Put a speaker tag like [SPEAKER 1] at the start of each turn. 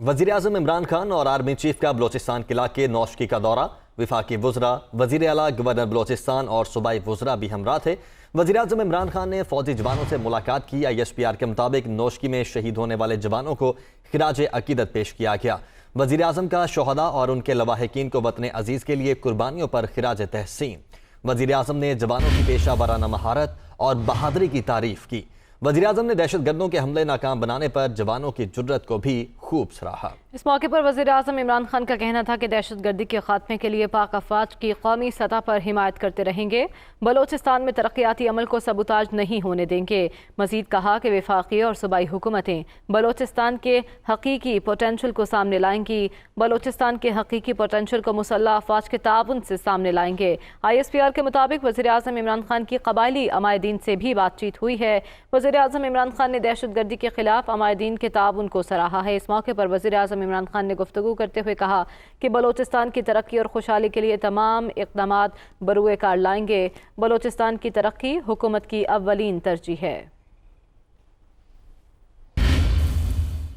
[SPEAKER 1] وزیراعظم عمران خان اور army chief کا بلوچستان کے علاقے نوشکی کا دورہ۔ وفاقی وزراء، وزیر اعلیٰ، گورنر بلوچستان اور صوبائی وزراء بھی ہمراہ تھے۔ وزیراعظم عمران خان نے فوجی جوانوں سے ملاقات کی۔ ISPR کے مطابق نوشکی میں شہید ہونے والے جوانوں کو خراج عقیدت پیش کیا گیا۔ وزیراعظم کا شہداء اور ان کے لواحقین کو وطن عزیز کے لیے قربانیوں پر خراج تحسین۔ وزیراعظم نے جوانوں کی پیشہ ورانہ مہارت اور بہادری کی تعریف کی۔ وزیراعظم نے دہشت گردوں کے حملے ناکام بنانے پر جوانوں کی جرت کو بھی خوب سراہا۔
[SPEAKER 2] اس موقع پر وزیراعظم عمران خان کا کہنا تھا کہ دہشت گردی کے خاتمے کے لیے پاک افواج کی قومی سطح پر حمایت کرتے رہیں گے۔ بلوچستان میں ترقیاتی عمل کو سبوتاژ نہیں ہونے دیں گے۔ مزید کہا کہ وفاقی اور صوبائی حکومتیں بلوچستان کے حقیقی پوٹینشل کو سامنے لائیں گی۔ بلوچستان کے حقیقی پوٹینشل کو مسلح افواج کے تعاون سے سامنے لائیں گے۔ ISPR کے مطابق وزیراعظم عمران خان کی قبائلی عمائدین سے بھی بات چیت ہوئی ہے۔ وزیراعظم عمران خان نے دہشت گردی کے خلاف عمائدین کے تعاون کو سراہا ہے۔ اس موقع پر وزیراعظم عمران خان نے گفتگو کرتے ہوئے کہا کہ بلوچستان کی ترقی اور خوشحالی کے لیے تمام اقدامات بروئے کار لائیں گے۔ بلوچستان کی ترقی حکومت کی اولین ترجیح ہے۔